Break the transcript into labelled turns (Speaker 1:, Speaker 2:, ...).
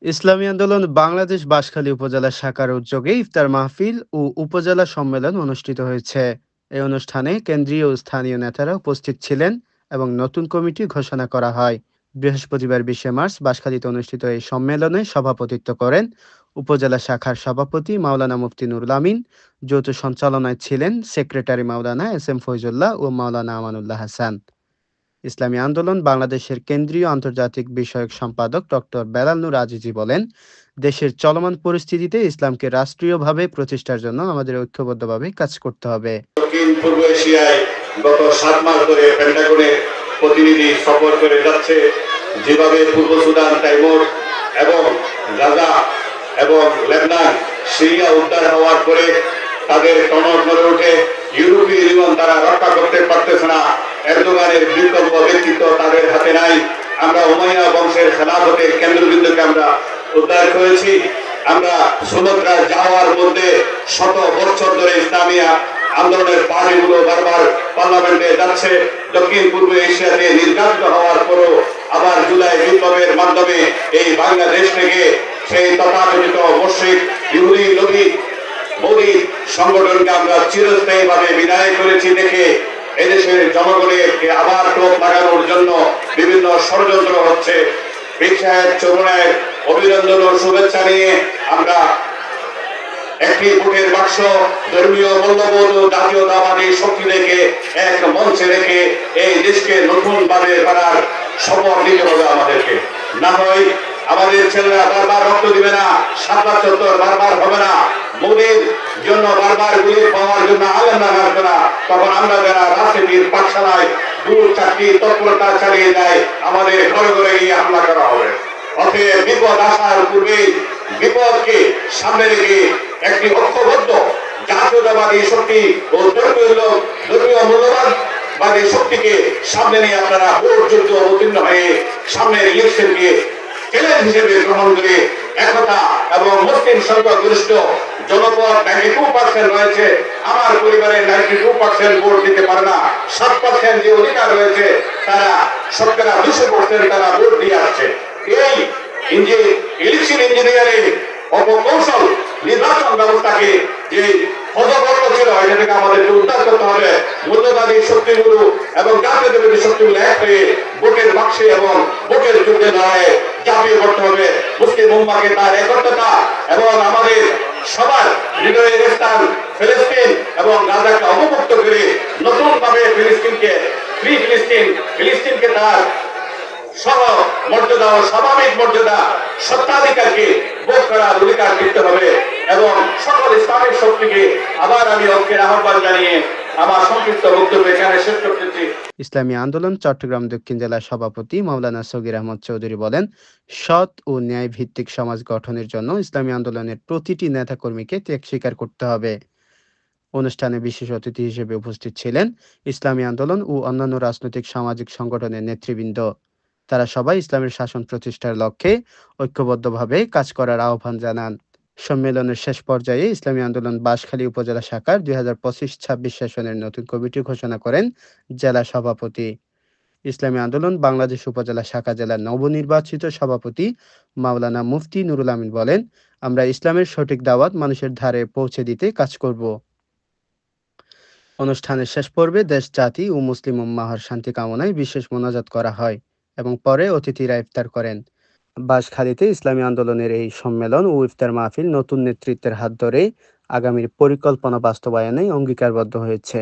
Speaker 1: ইসলামী আন্দোলন বাংলাদেশ বাঁশখালী উপজেলা শাখার উদ্যোগে ইফতার মাহফিল ও উপজেলা সম্মেলন অনুষ্ঠিত হয়েছে। এই অনুষ্ঠানে কেন্দ্রীয় ও স্থানীয় নেতারা উপস্থিত ছিলেন এবং নতুন কমিটি ঘোষণা করা হয়। বৃহস্পতিবার 20 মার্চ বাঁশখালীতে অনুষ্ঠিত এই সম্মেলনে সভাপতিত্ব করেন উপজেলা শাখার সভাপতি মাওলানা মুফতি নুরুল আমিন। যৌথ সঞ্চালনায় ছিলেন সেক্রেটারি মাওলানা এস এম ফৈজুল্লাহ ও মাওলানা আমানুল্লাহ হাসান। ইসলামী আন্দোলন বাংলাদেশের কেন্দ্রীয় আন্তর্জাতিক বিষয়ক সম্পাদক ডক্টর বেলাল নূর আজিজি বলেন, দেশের চলমান পরিস্থিতিতে ইসলামকে রাষ্ট্রীয়ভাবে প্রতিষ্ঠার জন্য আমাদের ঐক্যবদ্ধভাবে কাজ করতে হবে।
Speaker 2: দক্ষিণ পূর্ব এশিয়ায় গত 7 মাস ধরে পেন্টাগনের প্রতিনিধি সফর করে যাচ্ছে। যেভাবে পূর্ব সুদান, তাইমুর এবং গাজা এবং লেবনান, সিরিয়া উদ্ধার হওয়ার পরে তাদের টনক নড়ে ওঠে। ইউরোপীয় ইউনিয়ন তারা রক্ষা করতে পারতেছে না। এরদোগানের বিকল্প ব্যক্তিত্ব তাদের হাতে নাই। আমরা উমাইয়া বংশের খেলাফতের কেন্দ্রবিন্দুকে আমরা উদ্ধার করেছি। আমরা সমুদ্রা যাওয়ার মধ্যে শত বছর ধরে ইসলামিয়া আন্দোলনের পার্টিগুলো বারবার পার্লামেন্টে যাচ্ছে। দক্ষিণ পূর্ব এশিয়াতে নির্যাতিত হওয়ার পরও আবার জুলাই বিপ্লবের মাধ্যমে এই বাংলাদেশ থেকে সেই তথাকথিত মুশরিক ইহুদি নবী মোদী সংগঠনকে আমরা চিরস্থায়ীভাবে বিদায় করেছি দেখে এদেশের জনগণের আবার টোপ লাগানোর জন্য বিভিন্ন ষড়যন্ত্র হচ্ছে। চরণের অভিনন্দন ও শুভেচ্ছা নিয়ে আমরা একটি ভোটের বাক্স, ধর্মীয় মূল্যবোধ ও জাতীয়তাবাদী শক্তি রেখে এক মঞ্চে রেখে এই দেশকে নতুন ভাবে গড়ার শপথ নিতে হবে আমাদেরকে। না হয় আমাদের ছেলেরা বারবার রক্ত দিবে না, সাতবার চত্বর বারবার হবে না, মোদীর জন্য বারবার গুলি পাওয়ার জন্য আলেম লাগাবে না, তখন আমরা যারা রাজনীতির পাঠশালায় দূর চাকরি তৎপরতা চালিয়ে যায় আমাদের ঘরে ঘরে গিয়ে হামলা করা হবে। অতএব বিপদ আসার পূর্বে বিপদকে সামনে রেখে একটি ঐক্যবদ্ধ জাতীয়তাবাদী শক্তি ও ধর্মীয় মূল্যবাদী শক্তিকে সামনে নিয়ে আপনারা ভোট যুদ্ধ অবতীর্ণ হয়ে সামনের ইলেকশনকে চ্যালেঞ্জ হিসেবে গ্রহণ করে একতা এবং মুসলিম সংখ্যাগরিষ্ঠ জনপদ 92% রয়েছে। আমার পরিবারের 92% ভোট দিতে পারে না, 7% যে অধিকার রয়েছে তারা শতকরা 200% তারা ভোট দিয়ে আসছে। এই ইলেকশন ইঞ্জিনিয়ারিং অপকৌশল নির্বাচন ব্যবস্থাকে যে হতবর্ত ছিল এটা থেকে আমাদেরকে উদ্ধার করতে হবে। মূল্যবাদী শক্তিগুলো এবং জাতীয়তাবাদী শক্তিগুলো এক হয়ে ভোটের বাক্সে এবং ভোটের যুদ্ধে লড়াইয়ে ঝাঁপিয়ে পড়তে হবে। মুসলিম উম্মাহকে তার একত্রতা এবং আমাদের সবার হৃদয়ের স্থান ফিলিস্তিন এবং গাজাকে অবমুক্ত করে নতুন ভাবে ফিলিস্তিনকে তার সহ মর্যাদা ও স্বাভাবিক মর্যাদা সত্ত্বাধিকারকে বোধ করার অধিকার দিতে হবে এবং সকল ইসলামিক শক্তিকে আবার আমি ঐক্যের আহ্বান জানিয়ে আমার সংক্ষিপ্ত বক্তব্য এখানে শেষ করতেছি।
Speaker 1: ইসলামী আন্দোলন চট্টগ্রাম দক্ষিণ জেলার সভাপতি মাওলানা সগীর আহমদ চৌধুরী বলেন, সৎ ও ন্যায় ভিত্তিক সমাজ গঠনের জন্য ইসলামী আন্দোলনের প্রতিটি নেতাকর্মীকে ত্যাগ স্বীকার করতে হবে। অনুষ্ঠানে বিশেষ অতিথি হিসেবে উপস্থিত ছিলেন ইসলামী আন্দোলন ও অন্যান্য রাজনৈতিক সামাজিক সংগঠনের নেতৃবৃন্দ। তারা সবাই ইসলামের শাসন প্রতিষ্ঠার লক্ষ্যে ঐক্যবদ্ধভাবে কাজ করার আহ্বান জানান। সম্মেলনের শেষ পর্যায়ে ইসলামী আন্দোলন বাঁশখালী উপজেলা শাখার 2025-26 সেশনের নতুন কমিটি ঘোষণা করেন জেলা সভাপতি। ইসলামী আন্দোলন বাংলাদেশ উপজেলা শাখা জেলার নবনির্বাচিত সভাপতি মাওলানা মুফতি নুরুল আমিন বলেন, আমরা ইসলামের সঠিক দাওয়াত মানুষের ধারে পৌঁছে দিতে কাজ করব। অনুষ্ঠানের শেষ পর্বে দেশ, জাতি ও মুসলিম উম্মাহর শান্তি কামনায় বিশেষ মোনাজাত করা হয় এবং পরে অতিথিরা ইফতার করেন। বাঁশখালীতে ইসলামী আন্দোলনের এই সম্মেলন ও ইফতার মাহফিল নতুন নেতৃত্বের হাত ধরে আগামীর পরিকল্পনা বাস্তবায়নে অঙ্গীকারবদ্ধ হয়েছে।